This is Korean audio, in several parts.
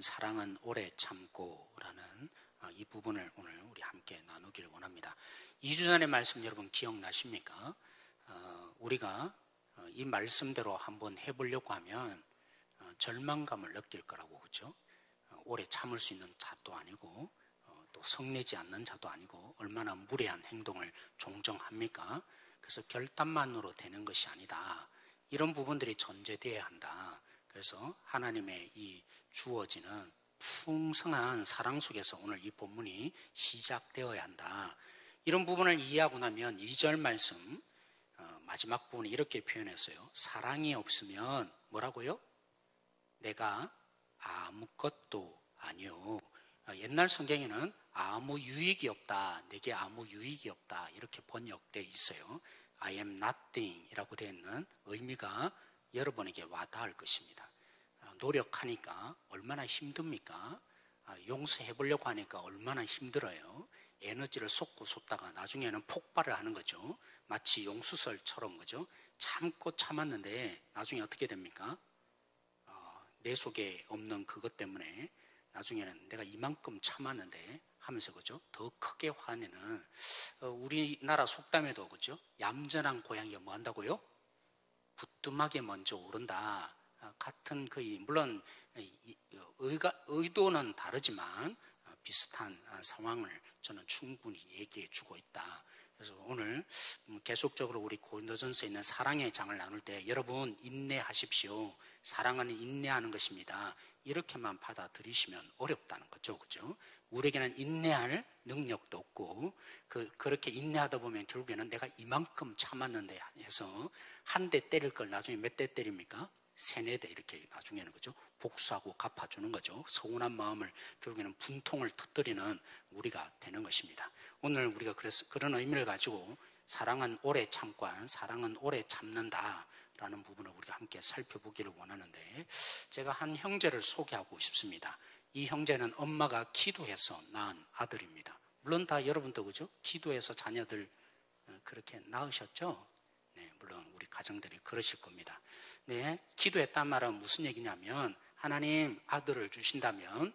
사랑은 오래 참고라는 이 부분을 오늘 우리 함께 나누기를 원합니다. 2주 전의 말씀 여러분 기억나십니까? 우리가 이 말씀대로 한번 해보려고 하면 절망감을 느낄 거라고, 그렇죠? 오래 참을 수 있는 자도 아니고 또 성내지 않는 자도 아니고 얼마나 무례한 행동을 종종 합니까? 그래서 결단만으로 되는 것이 아니다. 이런 부분들이 전제되어야 한다. 그래서 하나님의 이 주어지는 풍성한 사랑 속에서 오늘 이 본문이 시작되어야 한다. 이런 부분을 이해하고 나면 2절 말씀 마지막 부분이 이렇게 표현했어요. 사랑이 없으면 뭐라고요? 내가 아무것도 아니요. 옛날 성경에는 아무 유익이 없다, 내게 아무 유익이 없다 이렇게 번역되어 있어요. I am nothing 이라고 되어 있는 의미가 여러분에게 와닿을 것입니다. 노력하니까 얼마나 힘듭니까? 용서해 보려고 하니까 얼마나 힘들어요. 에너지를 쏟고 쏟다가 나중에는 폭발을 하는 거죠. 마치 용수설처럼, 그죠? 참고 참았는데 나중에 어떻게 됩니까? 내 속에 없는 그것 때문에 나중에는 내가 이만큼 참았는데 하면서, 그죠? 더 크게 화내는 우리나라 속담에도, 그죠? 얌전한 고양이가 뭐 한다고요? 부뚜막에 먼저 오른다. 같은 물론 의도는 다르지만 비슷한 상황을 저는 충분히 얘기해 주고 있다. 그래서 오늘 계속적으로 우리 고린도전서에 있는 사랑의 장을 나눌 때 여러분 인내하십시오. 사랑은 인내하는 것입니다. 이렇게만 받아들이시면 어렵다는 거죠, 그죠? 우리에게는 인내할 능력도 없고 그렇게 인내하다 보면 결국에는 내가 이만큼 참았는데 해서 한 대 때릴 걸 나중에 몇 대 때립니까? 3-4대 이렇게 나중에는, 그죠? 복수하고 갚아주는 거죠. 서운한 마음을 결국에는 분통을 터뜨리는 우리가 되는 것입니다. 오늘 우리가 그래서 그런 의미를 가지고 사랑은 오래 참관, 사랑은 오래 참는다 라는 부분을 우리가 함께 살펴보기를 원하는데, 제가 한 형제를 소개하고 싶습니다. 이 형제는 엄마가 기도해서 낳은 아들입니다. 물론 다 여러분도, 그죠? 기도해서 자녀들 그렇게 낳으셨죠? 네, 물론 우리 가정들이 그러실 겁니다. 네, 기도했단 말은 무슨 얘기냐면, 하나님 아들을 주신다면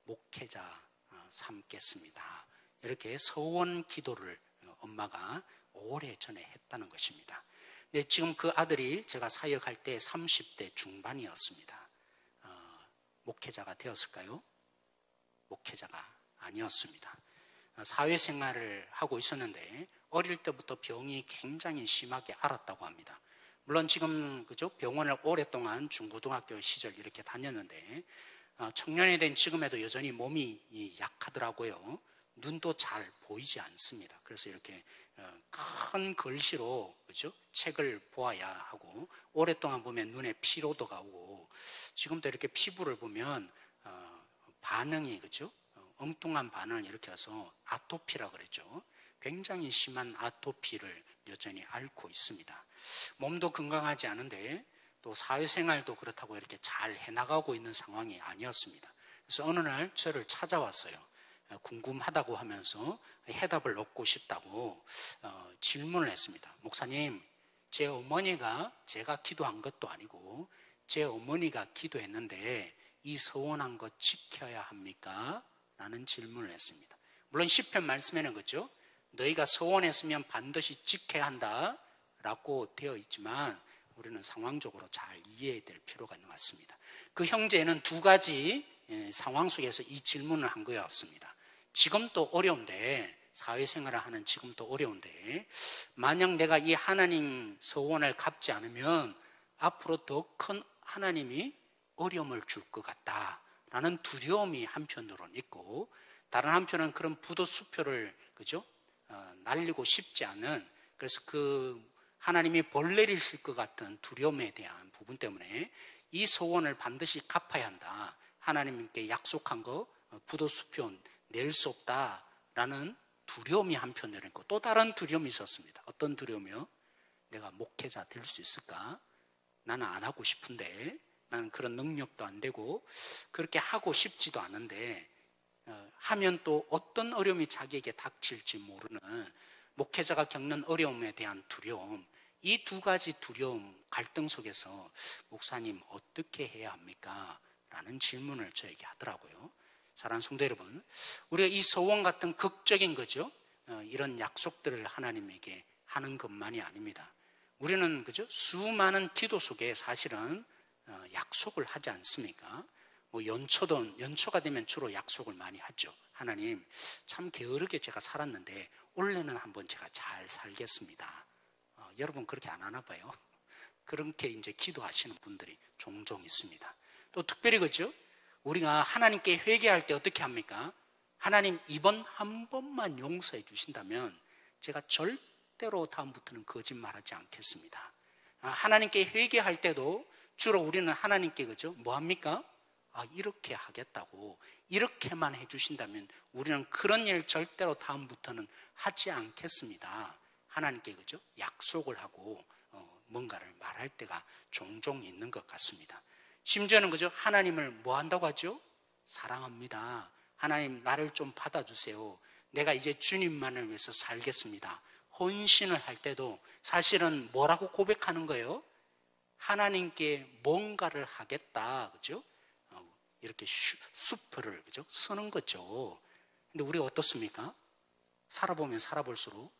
목회자 삼겠습니다. 이렇게 서원 기도를 엄마가 오래전에 했다는 것입니다. 네, 지금 그 아들이 제가 사역할 때 30대 중반이었습니다. 목회자가 되었을까요? 목회자가 아니었습니다. 사회생활을 하고 있었는데 어릴 때부터 병이 굉장히 심하게 앓았다고 합니다. 물론 지금, 그죠? 병원을 오랫동안 중고등학교 시절 이렇게 다녔는데 청년이 된 지금에도 여전히 몸이 약하더라고요. 눈도 잘 보이지 않습니다. 그래서 이렇게 큰 글씨로, 그죠? 책을 보아야 하고, 오랫동안 보면 눈에 피로도가 오고, 지금도 이렇게 피부를 보면 반응이, 그죠? 엉뚱한 반응을 일으켜서 아토피라 그랬죠. 굉장히 심한 아토피를 여전히 앓고 있습니다. 몸도 건강하지 않은데 또 사회생활도 그렇다고 이렇게 잘 해나가고 있는 상황이 아니었습니다. 그래서 어느 날 저를 찾아왔어요. 궁금하다고 하면서 해답을 얻고 싶다고 질문을 했습니다. 목사님, 제 어머니가 제가 기도한 것도 아니고 제 어머니가 기도했는데 이 서원한 것 지켜야 합니까? 라는 질문을 했습니다. 물론 시편 말씀에는, 그렇죠? 너희가 서원했으면 반드시 지켜야 한다 라고 되어 있지만 우리는 상황적으로 잘 이해해야 될 필요가 있는 것 같습니다. 그 형제는 2가지 상황 속에서 이 질문을 한 거였습니다. 지금도 어려운데, 사회생활을 하는 지금도 어려운데, 만약 내가 이 하나님 서원을 갚지 않으면 앞으로 더 큰 하나님이 어려움을 줄 것 같다라는 두려움이 한편으로는 있고, 다른 한편은 그런 부도수표를, 그죠? 날리고 싶지 않은, 그래서 그 하나님이 벌 내리실 것 같은 두려움에 대한 부분 때문에 이 소원을 반드시 갚아야 한다. 하나님께 약속한 거 부도수표 낼 수 없다라는 두려움이 한편으로 있고, 또 다른 두려움이 있었습니다. 어떤 두려움이요? 내가 목회자 될 수 있을까? 나는 안 하고 싶은데, 나는 그런 능력도 안 되고 그렇게 하고 싶지도 않은데 하면 또 어떤 어려움이 자기에게 닥칠지 모르는, 목회자가 겪는 어려움에 대한 두려움, 이 2가지 두려움, 갈등 속에서 목사님 어떻게 해야 합니까? 라는 질문을 저에게 하더라고요. 사랑하는 성도 여러분, 우리가 이 서원 같은 극적인 거죠. 이런 약속들을 하나님에게 하는 것만이 아닙니다. 우리는 그죠? 수많은 기도 속에 사실은 약속을 하지 않습니까? 뭐 연초가 되면 주로 약속을 많이 하죠. 하나님, 참 게으르게 제가 살았는데 올해는 한번 제가 잘 살겠습니다. 여러분 그렇게 안 하나 봐요. 그렇게 이제 기도하시는 분들이 종종 있습니다. 또 특별히 그죠? 우리가 하나님께 회개할 때 어떻게 합니까? 하나님 이번 한 번만 용서해 주신다면 제가 절대로 다음부터는 거짓말하지 않겠습니다. 하나님께 회개할 때도 주로 우리는 하나님께 그죠? 뭐 합니까? 이렇게 하겠다고 이렇게만 해주신다면 우리는 그런 일 절대로 다음부터는 하지 않겠습니다. 하나님께 그죠? 약속을 하고 뭔가를 말할 때가 종종 있는 것 같습니다. 심지어는 그죠? 하나님을 뭐 한다고 하죠? 사랑합니다. 하나님 나를 좀 받아주세요. 내가 이제 주님만을 위해서 살겠습니다. 헌신을 할 때도 사실은 뭐라고 고백하는 거예요? 하나님께 뭔가를 하겠다. 그죠? 이렇게 수표를 그죠? 쓰는 거죠. 근데 우리가 어떻습니까? 살아보면 살아볼수록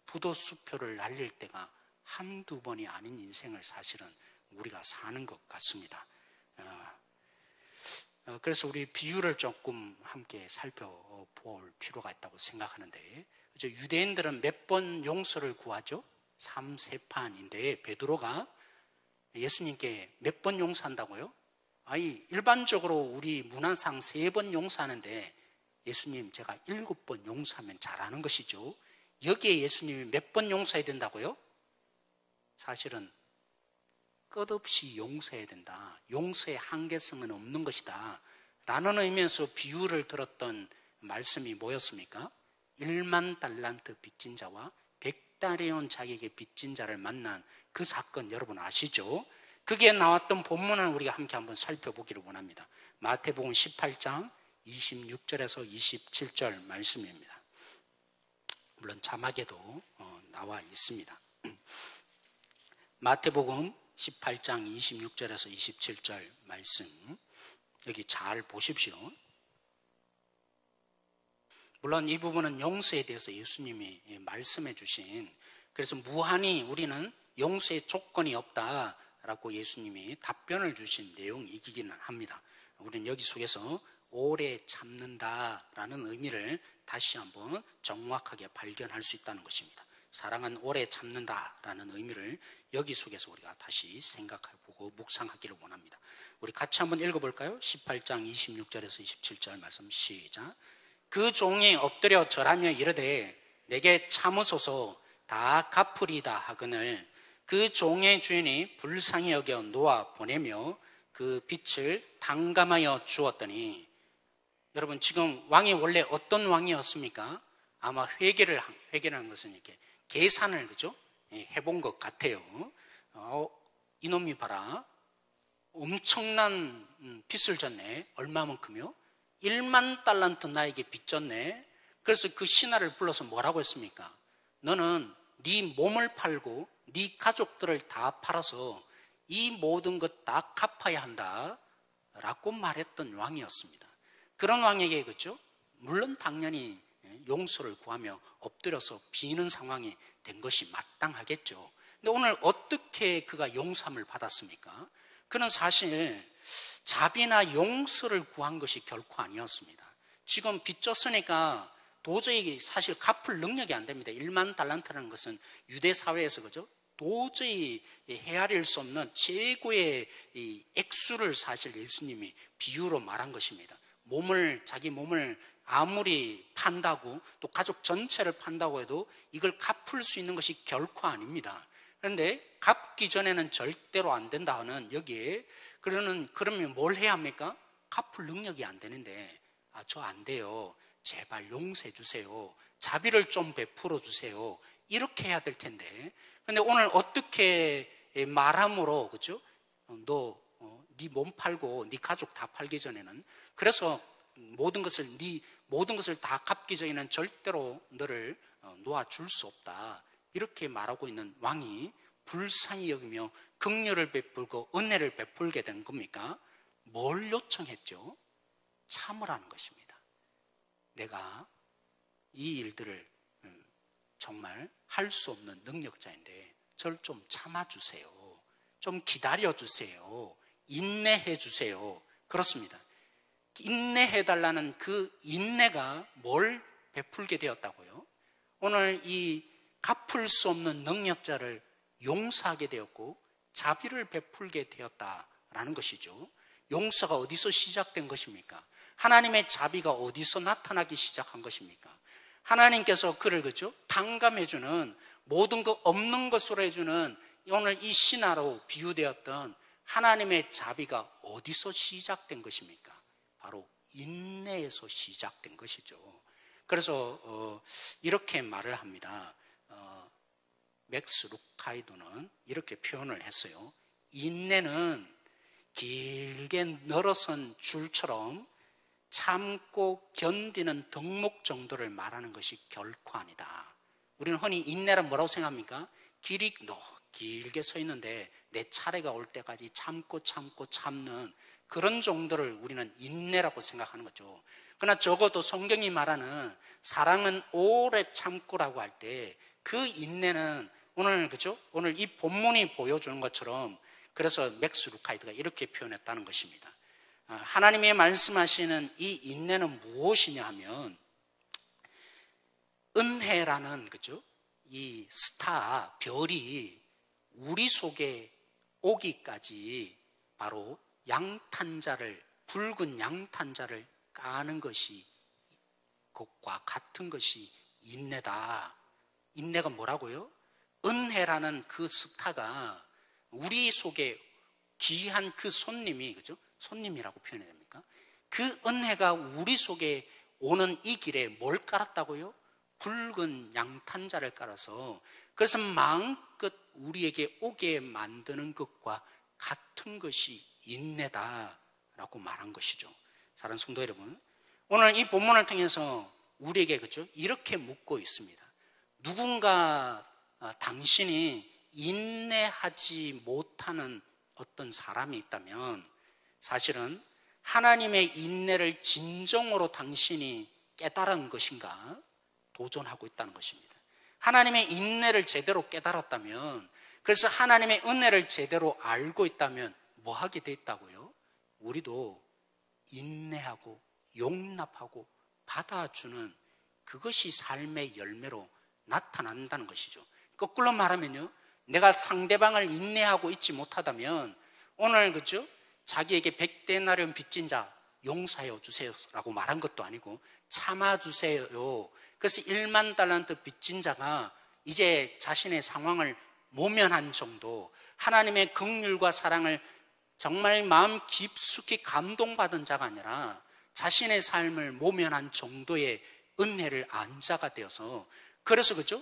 부도 수표를 날릴 때가 한두 번이 아닌 인생을 사실은 우리가 사는 것 같습니다. 그래서 우리 비유를 조금 함께 살펴볼 필요가 있다고 생각하는데, 유대인들은 몇 번 용서를 구하죠? 3세판인데 베드로가 예수님께 몇 번 용서한다고요? 일반적으로 우리 문화상 3번 용서하는데 예수님 제가 7번 용서하면 잘하는 것이죠. 여기에 예수님이 몇 번 용서해야 된다고요? 사실은 끝없이 용서해야 된다. 용서의 한계성은 없는 것이다. 라는 의미에서 비유를 들었던 말씀이 뭐였습니까? 1만 달란트 빚진 자와 100달러온 자기에게 빚진 자를 만난 그 사건 여러분 아시죠? 그게 나왔던 본문을 우리가 함께 한번 살펴보기를 원합니다. 마태복음 18장 26절에서 27절 말씀입니다. 물론 자막에도 나와 있습니다. 마태복음 18장 26절에서 27절 말씀 여기 잘 보십시오. 물론 이 부분은 용서에 대해서 예수님이 말씀해 주신, 그래서 무한히 우리는 용서의 조건이 없다라고 예수님이 답변을 주신 내용이기는 합니다. 우리는 여기 속에서 오래 참는다라는 의미를 다시 한번 정확하게 발견할 수 있다는 것입니다. 사랑은 오래 참는다라는 의미를 여기 속에서 우리가 다시 생각해보고 묵상하기를 원합니다. 우리 같이 한번 읽어볼까요? 18장 26절에서 27절 말씀 시작. 그 종이 엎드려 절하며 이르되 내게 참으소서 다 갚으리다 하거늘 그 종의 주인이 불쌍히 여겨 놓아 보내며 그 빚을 탕감하여 주었더니, 여러분 지금 왕이 원래 어떤 왕이었습니까? 아마 회계라는 것은 이렇게 계산을 그죠? 해본 것 같아요. 이놈이 봐라, 엄청난 빚을 졌네. 얼마만큼요? 1만 달란트 나에게 빚 졌네. 그래서 그 신하를 불러서 뭐라고 했습니까? 너는 네 몸을 팔고 네 가족들을 다 팔아서 이 모든 것 다 갚아야 한다 라고 말했던 왕이었습니다. 그런 왕에게 그죠? 물론 당연히 용서를 구하며 엎드려서 비는 상황이 된 것이 마땅하겠죠. 근데 오늘 어떻게 그가 용서함을 받았습니까? 그는 사실 자비나 용서를 구한 것이 결코 아니었습니다. 지금 빚 졌으니까 도저히 사실 갚을 능력이 안 됩니다. 1만 달란트라는 것은 유대 사회에서 그죠? 도저히 헤아릴 수 없는 최고의 이 액수를 사실 예수님이 비유로 말한 것입니다. 자기 몸을 아무리 판다고 또 가족 전체를 판다고 해도 이걸 갚을 수 있는 것이 결코 아닙니다. 그런데 갚기 전에는 절대로 안 된다 하는 여기에 그러면 뭘 해야 합니까? 갚을 능력이 안 되는데 저 안 돼요. 제발 용서해 주세요. 자비를 좀 베풀어 주세요. 이렇게 해야 될 텐데, 근데 오늘 어떻게 말함으로 그죠? 네 몸 팔고 네 가족 다 팔기 전에는, 그래서 모든 것을 다 갚기 전에는 절대로 너를 놓아줄 수 없다 이렇게 말하고 있는 왕이 불쌍히 여기며 긍휼을 베풀고 은혜를 베풀게 된 겁니까? 뭘 요청했죠? 참으라는 것입니다. 내가 이 일들을 정말 할 수 없는 능력자인데 저를 좀 참아주세요. 좀 기다려주세요. 인내해주세요. 그렇습니다. 인내해달라는 그 인내가 뭘 베풀게 되었다고요? 오늘 이 갚을 수 없는 능력자를 용서하게 되었고 자비를 베풀게 되었다라는 것이죠. 용서가 어디서 시작된 것입니까? 하나님의 자비가 어디서 나타나기 시작한 것입니까? 하나님께서 그를 그죠? 탕감해주는 모든 것 없는 것으로 해주는 오늘 이 신화로 비유되었던 하나님의 자비가 어디서 시작된 것입니까? 바로 인내에서 시작된 것이죠. 그래서 이렇게 말을 합니다. 맥스 루카이도는 이렇게 표현을 했어요. 인내는 길게 늘어선 줄처럼 참고 견디는 덕목 정도를 말하는 것이 결코 아니다. 우리는 흔히 인내란 뭐라고 생각합니까? 길이 길게 서 있는데 내 차례가 올 때까지 참고 참는 그런 정도를 우리는 인내라고 생각하는 거죠. 그러나 적어도 성경이 말하는 사랑은 오래 참고라고 할 때 그 인내는 오늘 그죠? 오늘 이 본문이 보여주는 것처럼 그래서 맥스 루카이드가 이렇게 표현했다는 것입니다. 하나님의 말씀하시는 이 인내는 무엇이냐 하면 은혜라는 그죠? 이 스타 별이 우리 속에 오기까지 바로 양탄자를 붉은 양탄자를 까는 것이 것과 같은 것이 인내다. 인내가 뭐라고요? 은혜라는 그 스타가 우리 속에 귀한 그 손님이 그죠? 손님이라고 표현해야 됩니까? 그 은혜가 우리 속에 오는 이 길에 뭘 깔았다고요? 붉은 양탄자를 깔아서 그래서 마음껏 우리에게 오게 만드는 것과 같은 것이 인내다라고 말한 것이죠. 사랑하는 성도 여러분, 오늘 이 본문을 통해서 우리에게 그죠? 이렇게 묻고 있습니다. 누군가 당신이 인내하지 못하는 어떤 사람이 있다면 사실은 하나님의 인내를 진정으로 당신이 깨달은 것인가 도전하고 있다는 것입니다. 하나님의 인내를 제대로 깨달았다면, 그래서 하나님의 은혜를 제대로 알고 있다면 뭐 하게 돼 있다고요? 우리도 인내하고 용납하고 받아주는 그것이 삶의 열매로 나타난다는 것이죠. 거꾸로 말하면요, 내가 상대방을 인내하고 있지 못하다면 오늘 그죠? 자기에게 100데나리온 빚진 자 용서해 주세요 라고 말한 것도 아니고 참아주세요. 그래서 1만 달란트 빚진 자가 이제 자신의 상황을 모면한 정도, 하나님의 긍휼과 사랑을 정말 마음 깊숙이 감동받은 자가 아니라 자신의 삶을 모면한 정도의 은혜를 안 자가 되어서, 그래서 그죠?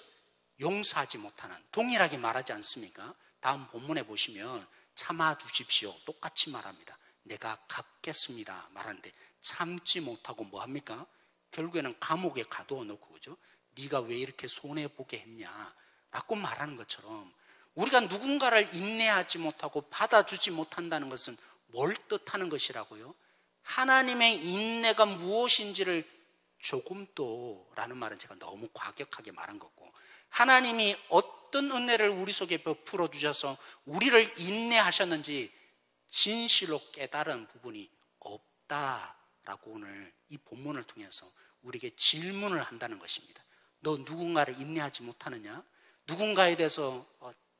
용서하지 못하는, 동일하게 말하지 않습니까? 다음 본문에 보시면 참아주십시오 똑같이 말합니다. 내가 갚겠습니다 말하는데 참지 못하고 뭐합니까? 결국에는 감옥에 가두어 놓고 그죠? 네가 왜 이렇게 손해보게 했냐 라고 말하는 것처럼 우리가 누군가를 인내하지 못하고 받아주지 못한다는 것은 뭘 뜻하는 것이라고요? 하나님의 인내가 무엇인지를 조금도 라는 말은 제가 너무 과격하게 말한 거고, 하나님이 어떤 은혜를 우리 속에 베풀어 주셔서 우리를 인내하셨는지 진실로 깨달은 부분이 없다라고 오늘 이 본문을 통해서 우리에게 질문을 한다는 것입니다. 너 누군가를 인내하지 못하느냐? 누군가에 대해서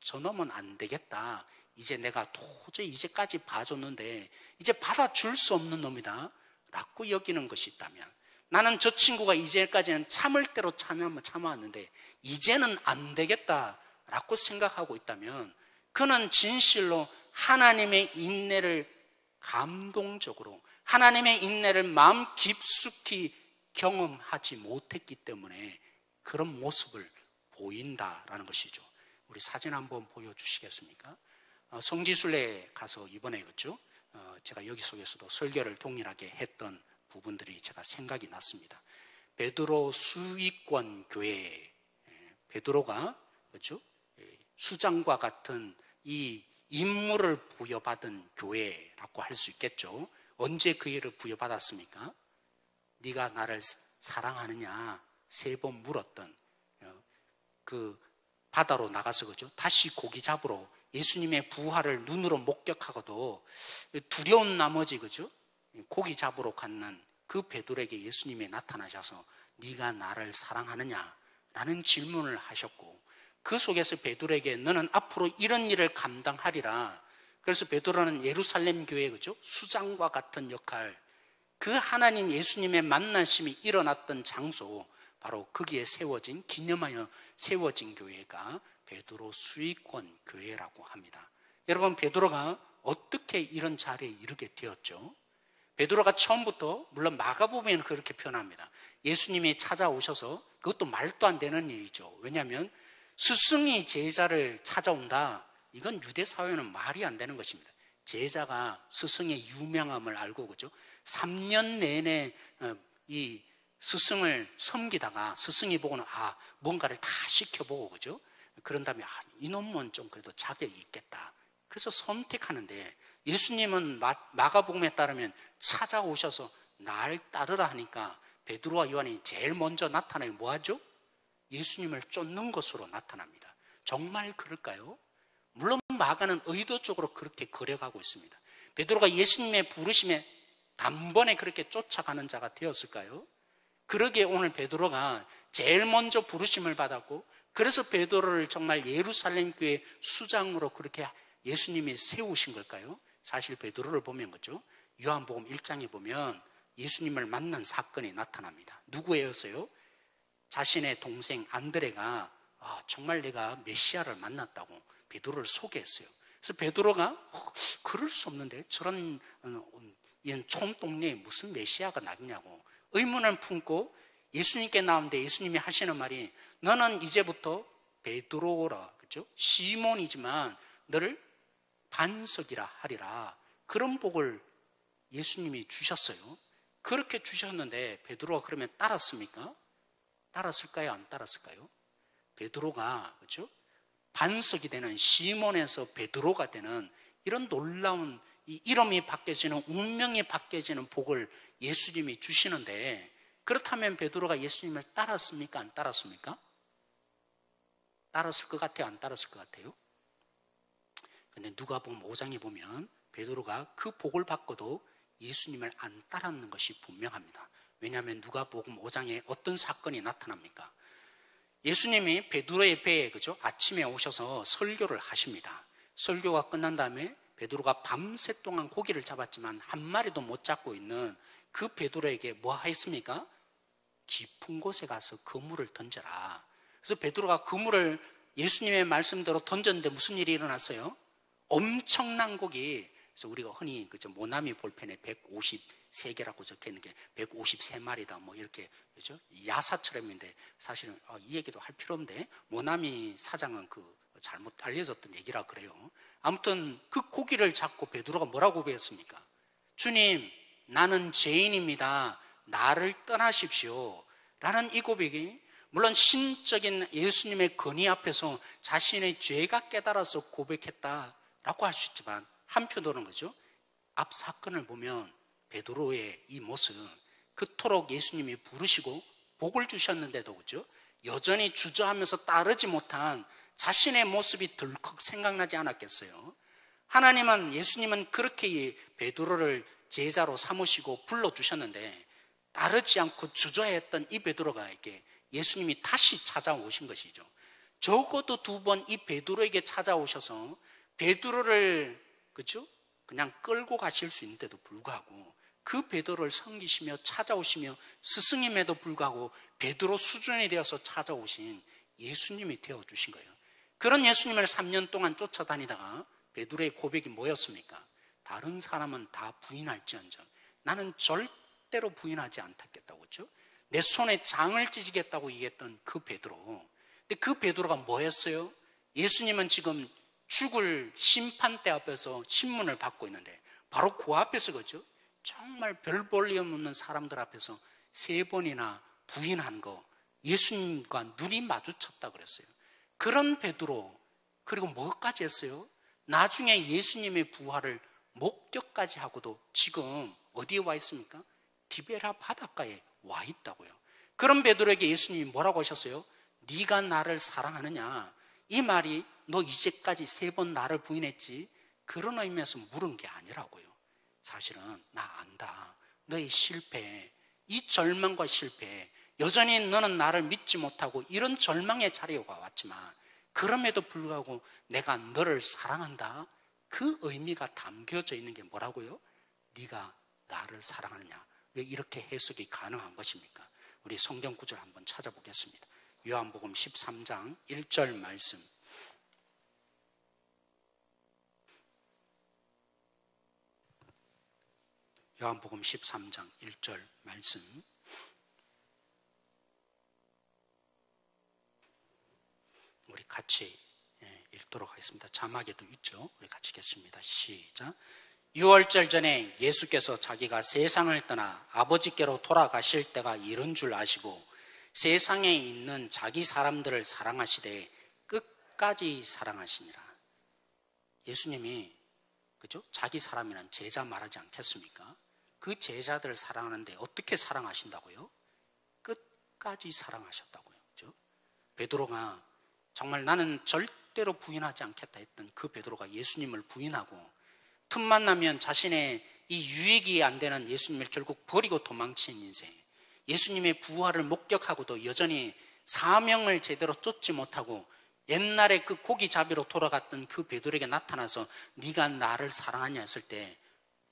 저놈은 안 되겠다, 이제 내가 도저히 이제까지 봐줬는데 이제 받아줄 수 없는 놈이다 라고 여기는 것이 있다면, 나는 저 친구가 이제까지는 참을 대로 참아왔는데 이제는 안 되겠다라고 생각하고 있다면 그는 진실로 하나님의 인내를 감동적으로, 하나님의 인내를 마음 깊숙이 경험하지 못했기 때문에 그런 모습을 보인다라는 것이죠. 우리 사진 한번 보여주시겠습니까? 성지순례에 가서 이번에 그죠? 제가 여기 속에서도 설교를 동일하게 했던 부분들이 제가 생각이 났습니다. 베드로 수익권 교회, 베드로가 그렇죠? 수장과 같은 이 임무를 부여받은 교회라고 할 수 있겠죠. 언제 그 일을 부여받았습니까? 네가 나를 사랑하느냐 3번 물었던 그 바다로 나가서 그죠? 다시 고기 잡으러 예수님의 부활을 눈으로 목격하고도 두려운 나머지 그죠? 고기 잡으러 갔는 그 베드로에게 예수님이 나타나셔서 네가 나를 사랑하느냐? 라는 질문을 하셨고, 그 속에서 베드로에게 너는 앞으로 이런 일을 감당하리라. 그래서 베드로는 예루살렘 교회 그죠? 수장과 같은 역할, 그 하나님 예수님의 만나심이 일어났던 장소, 바로 거기에 세워진, 기념하여 세워진 교회가 베드로 수익권 교회라고 합니다. 여러분, 베드로가 어떻게 이런 자리에 이르게 되었죠? 베드로가 처음부터, 물론 마가복음에는 그렇게 표현합니다. 예수님이 찾아오셔서, 그것도 말도 안 되는 일이죠. 왜냐하면 스승이 제자를 찾아온다, 이건 유대 사회는 말이 안 되는 것입니다. 제자가 스승의 유명함을 알고 그죠? 3년 내내 이 스승을 섬기다가 스승이 보고는 뭔가를 다 시켜보고 그죠? 그런 다음에 이놈은 좀 그래도 자격이 있겠다. 그래서 선택하는데, 예수님은 마가복음에 따르면 찾아오셔서 날 따르라 하니까 베드로와 요한이 제일 먼저 나타나요. 뭐하죠? 예수님을 쫓는 것으로 나타납니다. 정말 그럴까요? 물론 마가는 의도적으로 그렇게 그려가고 있습니다. 베드로가 예수님의 부르심에 단번에 그렇게 쫓아가는 자가 되었을까요? 그러기에 오늘 베드로가 제일 먼저 부르심을 받았고, 그래서 베드로를 정말 예루살렘 교회 수장으로 그렇게 예수님이 세우신 걸까요? 사실 베드로를 보면 그죠? 요한복음 1장에 보면 예수님을 만난 사건이 나타납니다. 누구예요서요? 자신의 동생 안드레가 정말 내가 메시아를 만났다고 베드로를 소개했어요. 그래서 베드로가 그럴 수 없는데 저런 이런 촌동네에 무슨 메시아가 나겠냐고 의문을 품고 예수님께 나오는데, 예수님이 하시는 말이 너는 이제부터 베드로라, 그죠? 시몬이지만 너를 반석이라 하리라. 그런 복을 예수님이 주셨어요. 그렇게 주셨는데 베드로가 그러면 따랐습니까? 따랐을까요? 안 따랐을까요? 베드로가 그죠? 반석이 되는, 시몬에서 베드로가 되는 이런 놀라운 이 이름이 바뀌어지는, 운명이 바뀌어지는 복을 예수님이 주시는데, 그렇다면 베드로가 예수님을 따랐습니까? 안 따랐습니까? 따랐을 것 같아요? 안 따랐을 것 같아요? 근데 누가복음 5장에 보면 베드로가 그 복을 받고도 예수님을 안 따랐는 것이 분명합니다. 왜냐하면 누가복음 5장에 어떤 사건이 나타납니까? 예수님이 베드로의 배에 그죠? 아침에 오셔서 설교를 하십니다. 설교가 끝난 다음에 베드로가 밤새 동안 고기를 잡았지만 한 마리도 못 잡고 있는 그 베드로에게 뭐 하였습니까? 깊은 곳에 가서 그물을 던져라. 그래서 베드로가 그물을 예수님의 말씀대로 던졌는데 무슨 일이 일어났어요? 엄청난 고기. 그래서 우리가 흔히 그죠? 모나미 볼펜에 153개라고 적혀 있는 게 153마리다 뭐 이렇게 그죠? 야사처럼인데, 사실은 이 얘기도 할 필요 없는데 모나미 사장은 그 잘못 알려졌던 얘기라 그래요. 아무튼 그 고기를 잡고 베드로가 뭐라고 고백했습니까? 주님, 나는 죄인입니다. 나를 떠나십시오. 라는 이 고백이, 물론 신적인 예수님의 권위 앞에서 자신의 죄가 깨달아서 고백했다라고 할 수 있지만, 한편으로는 그죠? 앞 사건을 보면 베드로의 이 모습, 그토록 예수님이 부르시고 복을 주셨는데도 그죠? 여전히 주저하면서 따르지 못한 자신의 모습이 덜컥 생각나지 않았겠어요? 하나님은, 예수님은 그렇게 베드로를 제자로 삼으시고 불러주셨는데 따르지 않고 주저했던 이 베드로가 이렇게 예수님이 다시 찾아오신 것이죠. 적어도 2번 이 베드로에게 찾아오셔서 베드로를 그죠? 그냥 끌고 가실 수 있는데도 불구하고 그 베드로를 섬기시며 찾아오시며 스승임에도 불구하고 베드로 수준이 되어서 찾아오신 예수님이 되어주신 거예요. 그런 예수님을 3년 동안 쫓아다니다가 베드로의 고백이 뭐였습니까? 다른 사람은 다 부인할지언정 나는 절대로 부인하지 않겠다고 그렇죠? 내 손에 장을 찢겠다고 얘기했던 그 베드로. 근데 그 베드로가 뭐였어요? 예수님은 지금 죽을 심판대 앞에서 신문을 받고 있는데 바로 그 앞에서 그죠? 정말 별 볼일 없는 사람들 앞에서 3번이나 부인한 거, 예수님과 눈이 마주쳤다 그랬어요. 그런 베드로, 그리고 뭐까지 했어요? 나중에 예수님의 부활을 목격까지 하고도 지금 어디에 와 있습니까? 디베라 바닷가에 와 있다고요. 그런 베드로에게 예수님이 뭐라고 하셨어요? 네가 나를 사랑하느냐? 이 말이 너 이제까지 3번 나를 부인했지? 그런 의미에서 물은 게 아니라고요. 사실은 나 안다. 너의 실패, 이 절망과 실패, 여전히 너는 나를 믿지 못하고 이런 절망의 자리에 왔지만 그럼에도 불구하고 내가 너를 사랑한다. 그 의미가 담겨져 있는 게 뭐라고요? 네가 나를 사랑하느냐? 왜 이렇게 해석이 가능한 것입니까? 우리 성경 구절 한번 찾아보겠습니다. 요한복음 13장 1절 말씀. 요한복음 13장 1절 말씀. 우리 같이 읽도록 하겠습니다. 자막에도 있죠. 우리 같이 읽겠습니다. 시작. 6월절 전에 예수께서 자기가 세상을 떠나 아버지께로 돌아가실 때가 이른 줄 아시고 세상에 있는 자기 사람들을 사랑하시되 끝까지 사랑하시니라. 예수님이 그죠? 자기 사람이란 제자 말하지 않겠습니까? 그 제자들을 사랑하는데 어떻게 사랑하신다고요? 끝까지 사랑하셨다고요. 그죠? 베드로가 정말 나는 절대로 부인하지 않겠다 했던 그 베드로가 예수님을 부인하고 틈만 나면 자신의 이 유익이 안 되는 예수님을 결국 버리고 도망친 인생, 예수님의 부활을 목격하고도 여전히 사명을 제대로 쫓지 못하고 옛날에 그 고기잡이로 돌아갔던 그 베드로에게 나타나서 네가 나를 사랑하냐 했을 때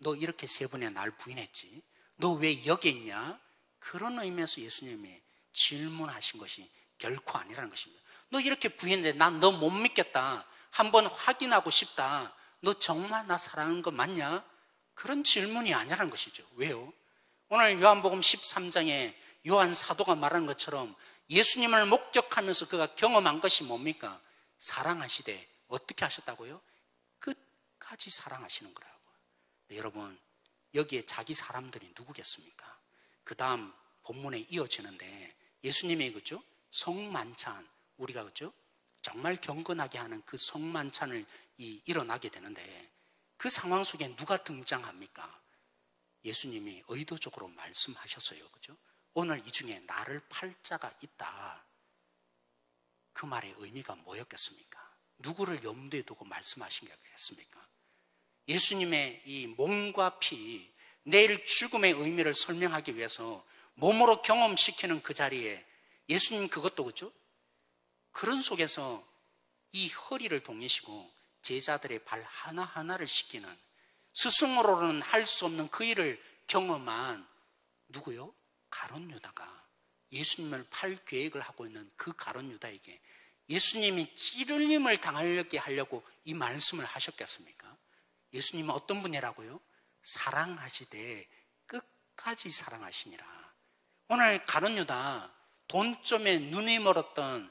너 이렇게 3번이나 날 부인했지? 너 왜 여기 있냐? 그런 의미에서 예수님이 질문하신 것이 결코 아니라는 것입니다. 너 이렇게 부인했는데 난 너 못 믿겠다. 한번 확인하고 싶다. 너 정말 나 사랑하는 거 맞냐? 그런 질문이 아니라는 것이죠. 왜요? 오늘 요한복음 13장에 요한 사도가 말하는 것처럼 예수님을 목격하면서 그가 경험한 것이 뭡니까? 사랑하시되 어떻게 하셨다고요? 끝까지 사랑하시는 거라고요. 네, 여러분 여기에 자기 사람들이 누구겠습니까? 그 다음 본문에 이어지는데 예수님이 그죠? 성만찬, 우리가 그죠? 정말 경건하게 하는 그 성만찬을 일어나게 되는데 그 상황 속에 누가 등장합니까? 예수님이 의도적으로 말씀하셨어요. 그죠? 오늘 이 중에 나를 팔 자가 있다. 그 말의 의미가 뭐였겠습니까? 누구를 염두에 두고 말씀하신 거겠습니까? 예수님의 이 몸과 피, 내일 죽음의 의미를 설명하기 위해서 몸으로 경험시키는 그 자리에 예수님 그것도 그죠? 그런 속에서 이 허리를 동이시고 제자들의 발 하나하나를 씻기는, 스승으로는 할 수 없는 그 일을 경험한 누구요? 가룟 유다가 예수님을 팔 계획을 하고 있는 그 가룟 유다에게 예수님이 찌를림을 당하게 하려고 이 말씀을 하셨겠습니까? 예수님은 어떤 분이라고요? 사랑하시되 끝까지 사랑하시니라. 오늘 가룟 유다, 돈점에 눈이 멀었던,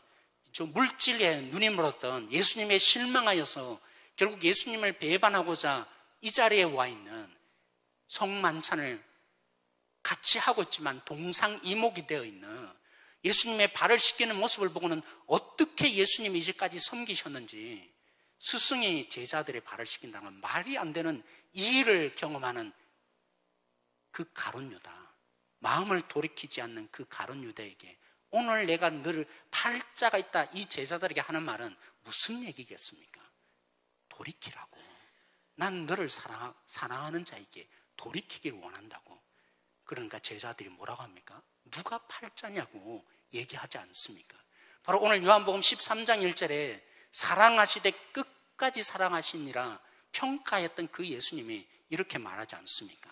물질에 눈이 멀었던 예수님의 실망하여서 결국 예수님을 배반하고자 이 자리에 와 있는, 성만찬을 같이 하고 있지만 동상이목이 되어 있는 예수님의 발을 씻기는 모습을 보고는 어떻게 예수님이 이제까지 섬기셨는지, 스승이 제자들의 발을 씻긴다는 건 말이 안 되는 이 일을 경험하는 그 가룟 유다, 마음을 돌이키지 않는 그 가룟 유다에게 오늘 내가 너를 팔 자가 있다, 이 제자들에게 하는 말은 무슨 얘기겠습니까? 돌이키라고. 난 너를 사랑하는 자에게 돌이키길 원한다고. 그러니까 제자들이 뭐라고 합니까? 누가 팔 자냐고 얘기하지 않습니까? 바로 오늘 요한복음 13장 1절에 사랑하시되 끝까지 사랑하시니라 평가했던 그 예수님이 이렇게 말하지 않습니까?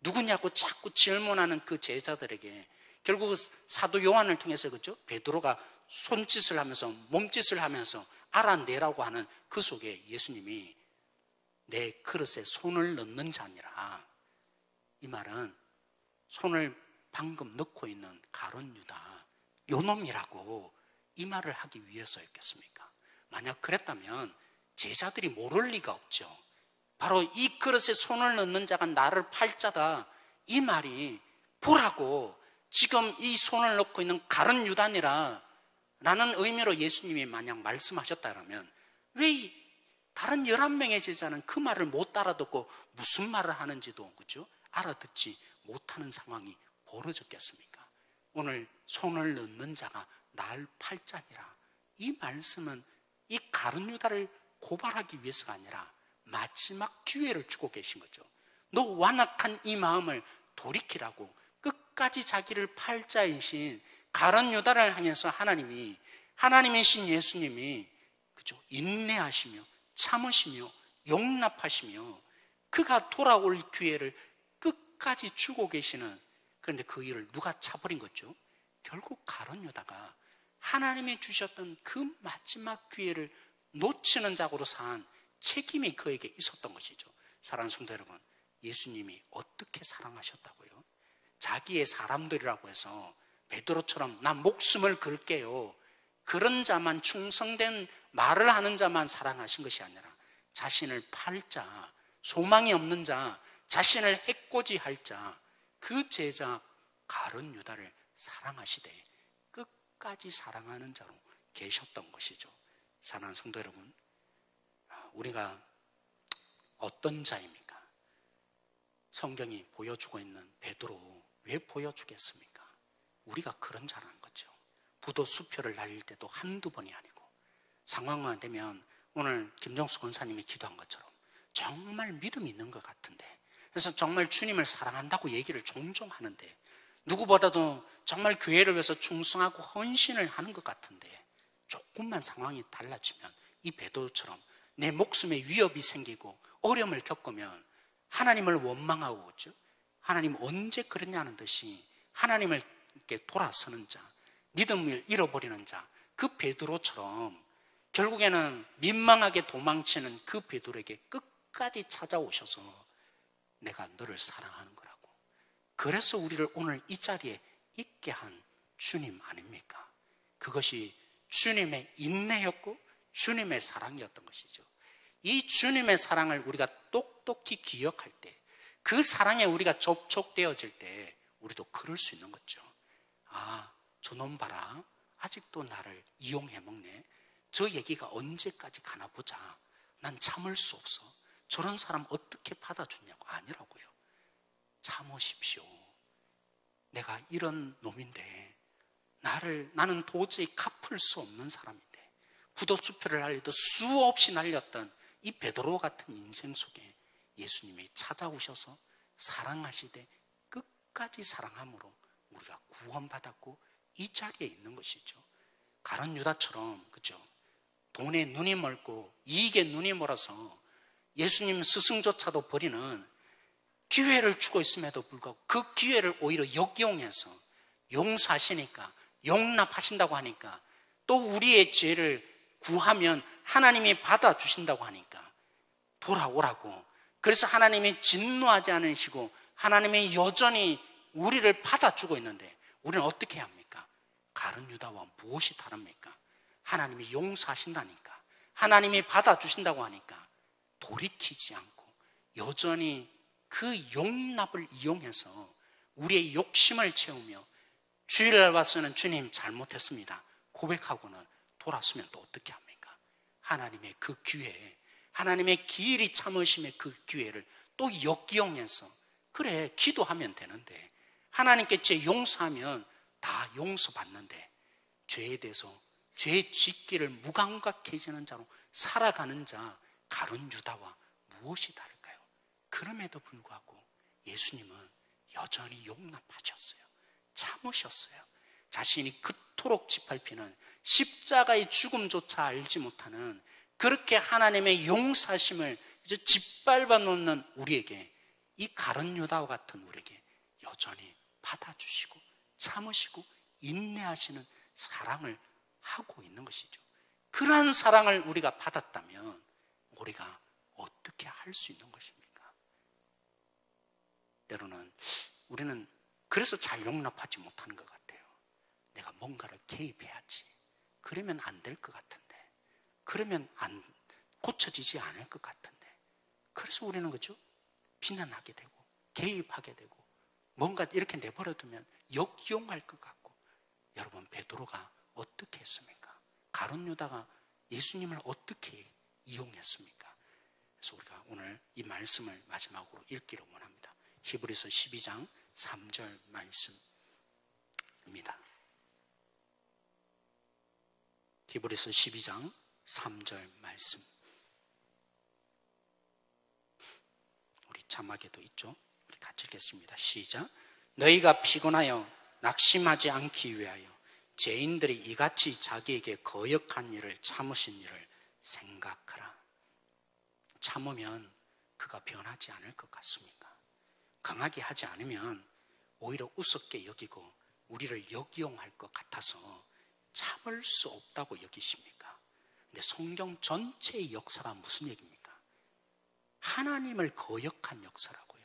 누구냐고 자꾸 질문하는 그 제자들에게 결국 사도 요한을 통해서 그죠? 베드로가 손짓을 하면서 몸짓을 하면서 알아내라고 하는 그 속에 예수님이 내 그릇에 손을 넣는 자니라. 이 말은 손을 방금 넣고 있는 가룟 유다, 요놈이라고 이 말을 하기 위해서였겠습니까? 만약 그랬다면 제자들이 모를 리가 없죠. 바로 이 그릇에 손을 넣는 자가 나를 팔 자다, 이 말이 보라고 지금 이 손을 넣고 있는 가룟 유다니라 라는 의미로 예수님이 만약 말씀하셨다면 왜 다른 11명의 제자는 그 말을 못 알아듣고 무슨 말을 하는지도, 그죠? 알아듣지 못하는 상황이 벌어졌겠습니까? 오늘 손을 넣는 자가 날 팔자니라. 이 말씀은 이 가룟 유다를 고발하기 위해서가 아니라 마지막 기회를 주고 계신 거죠. 너 완악한 이 마음을 돌이키라고 끝까지 자기를 팔자이신 가룟 유다를 향해서 하나님이신 예수님이, 그죠? 인내하시며 참으시며 용납하시며 그가 돌아올 기회를 끝까지 주고 계시는, 그런데 그 일을 누가 차버린 거죠? 결국 가룟 유다가 하나님이 주셨던 그 마지막 기회를 놓치는 자고로 산 책임이 그에게 있었던 것이죠. 사랑하는 성도 여러분, 예수님이 어떻게 사랑하셨다고요? 자기의 사람들이라고 해서 베드로처럼 나 목숨을 걸게요, 그런 자만, 충성된 말을 하는 자만 사랑하신 것이 아니라 자신을 팔 자, 소망이 없는 자, 자신을 해코지할 자, 그 제자 가룟 유다를 사랑하시되 끝까지 사랑하는 자로 계셨던 것이죠. 사랑하는 성도 여러분, 우리가 어떤 자입니까? 성경이 보여주고 있는 베드로 왜 보여주겠습니까? 우리가 그런 자라는 거죠. 부도 수표를 날릴 때도 한두 번이 아니고, 상황만 되면 오늘 김정수 권사님이 기도한 것처럼 정말 믿음이 있는 것 같은데, 그래서 정말 주님을 사랑한다고 얘기를 종종 하는데, 누구보다도 정말 교회를 위해서 충성하고 헌신을 하는 것 같은데, 조금만 상황이 달라지면 이 베드로처럼 내 목숨에 위협이 생기고 어려움을 겪으면 하나님을 원망하고, 그렇죠? 하나님 언제 그랬냐는 듯이 하나님을 이렇게 돌아서는 자, 믿음을 잃어버리는 자, 그 베드로처럼 결국에는 민망하게 도망치는 그 베드로에게 끝까지 찾아오셔서 내가 너를 사랑하는 거라고, 그래서 우리를 오늘 이 자리에 있게 한 주님 아닙니까? 그것이 주님의 인내였고 주님의 사랑이었던 것이죠. 이 주님의 사랑을 우리가 똑똑히 기억할 때, 그 사랑에 우리가 접촉되어질 때 우리도 그럴 수 있는 거죠. 아, 저놈 봐라, 아직도 나를 이용해 먹네, 저 얘기가 언제까지 가나 보자, 난 참을 수 없어, 저런 사람 어떻게 받아주냐고. 아니라고요. 참으십시오. 내가 이런 놈인데, 나는 도저히 갚을 수 없는 사람인데, 부도수표를 날리듯 수없이 날렸던 이 베드로 같은 인생 속에 예수님이 찾아오셔서 사랑하시되 끝까지 사랑함으로 우리가 구원받았고 이 자리에 있는 것이죠. 가룟 유다처럼, 그죠? 돈에 눈이 멀고 이익에 눈이 멀어서 예수님 스승조차도 버리는 기회를 주고 있음에도 불구하고 그 기회를 오히려 역이용해서 용서하시니까, 용납하신다고 하니까, 또 우리의 죄를 구하면 하나님이 받아주신다고 하니까 돌아오라고, 그래서 하나님이 진노하지 않으시고 하나님이 여전히 우리를 받아주고 있는데 우리는 어떻게 해야 합니까? 가룟 유다와 무엇이 다릅니까? 하나님이 용서하신다니까, 하나님이 받아주신다고 하니까 돌이키지 않고 여전히 그 용납을 이용해서 우리의 욕심을 채우며 주일날 와서는 주님 잘못했습니다 고백하고는 돌아서면 또 어떻게 합니까? 하나님의 그 기회에, 하나님의 길이 참으심의 그 기회를 또 역이용해서, 그래 기도하면 되는데, 하나님께 죄 용서하면 다 용서받는데, 죄에 대해서 죄 짓기를 무감각해지는 자로 살아가는 자 가룟 유다와 무엇이 다를까요? 그럼에도 불구하고 예수님은 여전히 용납하셨어요. 참으셨어요. 자신이 그토록 짓밟히는 십자가의 죽음조차 알지 못하는 그렇게 하나님의 용서하심을 짓밟아 놓는 우리에게, 이 가룟 유다와 같은 우리에게 여전히 받아주시고 참으시고 인내하시는 사랑을 하고 있는 것이죠. 그러한 사랑을 우리가 받았다면 우리가 어떻게 할 수 있는 것입니까? 때로는 우리는 그래서 잘 용납하지 못하는 것 같아요. 내가 뭔가를 개입해야지, 그러면 안 될 것 같은데, 그러면 안 고쳐지지 않을 것 같은데, 그래서 우리는 그죠? 비난하게 되고 개입하게 되고 뭔가 이렇게 내버려두면 역이용할 것 같고. 여러분, 베드로가 어떻게 했습니까? 가룟 유다가 예수님을 어떻게 이용했습니까? 그래서 우리가 오늘 이 말씀을 마지막으로 읽기를 원합니다. 히브리서 12장 3절 말씀입니다. 히브리서 12장 3절 말씀. 우리 자막에도 있죠? 우리 같이 읽겠습니다. 시작. 너희가 피곤하여 낙심하지 않기 위하여 죄인들이 이같이 자기에게 거역한 일을 참으신 일을 생각하라. 참으면 그가 변하지 않을 것 같습니까? 강하게 하지 않으면 오히려 우습게 여기고 우리를 역이용할 것 같아서 참을 수 없다고 여기십니까? 근데 성경 전체의 역사가 무슨 얘기입니까? 하나님을 거역한 역사라고요.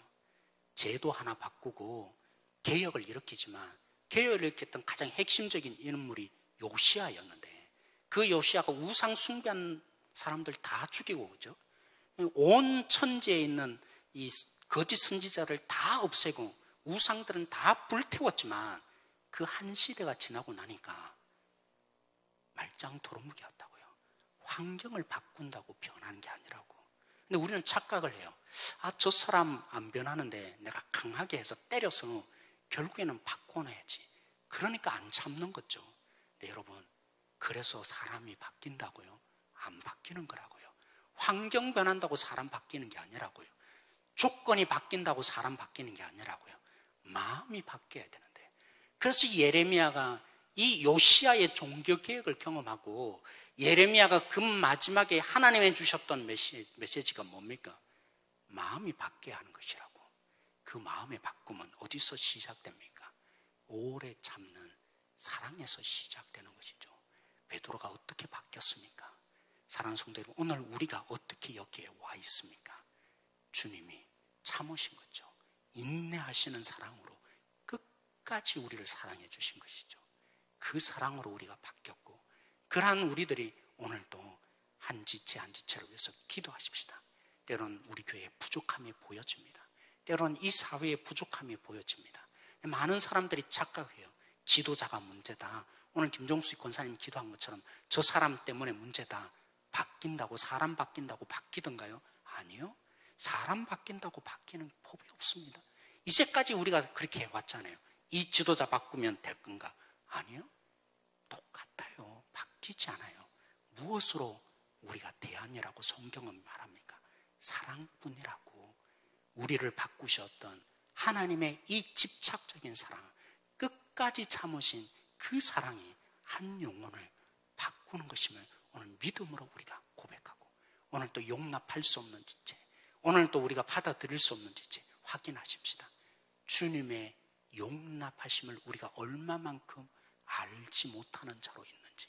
제도 하나 바꾸고 개혁을 일으키지만 개혁을 일으켰던 가장 핵심적인 인물이 요시아였는데 그 요시아가 우상 숭배한 사람들 다 죽이고 그죠? 온 천지에 있는 이 거짓 선지자를 다 없애고 우상들은 다 불태웠지만 그 한 시대가 지나고 나니까 말짱 도루묵이었다고요. 환경을 바꾼다고 변하는 게 아니라고. 근데 우리는 착각을 해요. 저 사람 안 변하는데 내가 강하게 해서 때려서 결국에는 바꿔놔야지. 그러니까 안 참는 거죠. 근데 여러분, 그래서 사람이 바뀐다고요? 안 바뀌는 거라고요. 환경 변한다고 사람 바뀌는 게 아니라고요. 조건이 바뀐다고 사람 바뀌는 게 아니라고요. 마음이 바뀌어야 되는데. 그래서 예레미야가 이 요시아의 종교개혁을 경험하고 예레미야가 그 마지막에 하나님이 주셨던 메시지가 뭡니까? 마음이 바뀌어야 하는 것이라고. 그 마음의 바꿈은 어디서 시작됩니까? 오래 참는 사랑에서 시작되는 것이죠. 베드로가 어떻게 바뀌었습니까? 사랑하는 성도 여러분, 오늘 우리가 어떻게 여기에 와 있습니까? 주님이 참으신 거죠. 인내하시는 사랑으로 끝까지 우리를 사랑해 주신 것이죠. 그 사랑으로 우리가 바뀌었고, 그러한 우리들이 오늘도 한 지체 한 지체를 위해서 기도하십시다. 때로는 우리 교회에 부족함이 보여집니다. 때로는 이 사회에 부족함이 보여집니다. 많은 사람들이 착각해요. 지도자가 문제다. 오늘 김종수 권사님 기도한 것처럼 저 사람 때문에 문제다. 바뀐다고, 사람 바뀐다고 바뀌던가요? 아니요. 사람 바뀐다고 바뀌는 법이 없습니다. 이제까지 우리가 그렇게 해왔잖아요. 이 지도자 바꾸면 될 건가? 아니요. 똑같아요. 바뀌지 않아요. 무엇으로 우리가 대안이라고 성경은 말합니까? 사랑뿐이라고. 우리를 바꾸셨던 하나님의 이 집착적인 사랑, 끝까지 참으신 그 사랑이 한 영혼을 바꾸는 것임을 오늘 믿음으로 우리가 고백하고, 오늘 또 용납할 수 없는 지체, 오늘 또 우리가 받아들일 수 없는 지체 확인하십시다. 주님의 용납하심을 우리가 얼마만큼 알지 못하는 자로 있는지,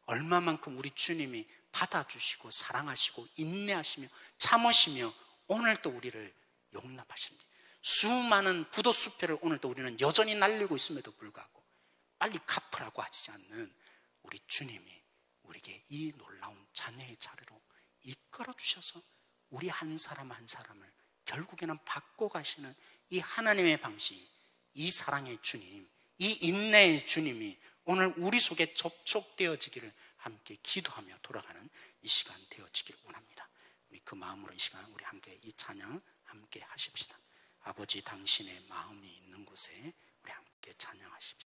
얼마만큼 우리 주님이 받아주시고 사랑하시고 인내하시며 참으시며 오늘도 우리를 용납하시는지. 수많은 부도수표를 오늘도 우리는 여전히 날리고 있음에도 불구하고 빨리 갚으라고 하지 않는 우리 주님이 우리에게 이 놀라운 자녀의 자리로 이끌어 주셔서 우리 한 사람 한 사람을 결국에는 바꿔가시는 이 하나님의 방식, 이 사랑의 주님, 이 인내의 주님이 오늘 우리 속에 접촉되어지기를 함께 기도하며 돌아가는 이 시간 되어지길 원합니다. 우리 그 마음으로 이 시간 우리 함께 이 찬양 함께 하십시다. 아버지, 당신의 마음이 있는 곳에 우리 함께 찬양하십시다.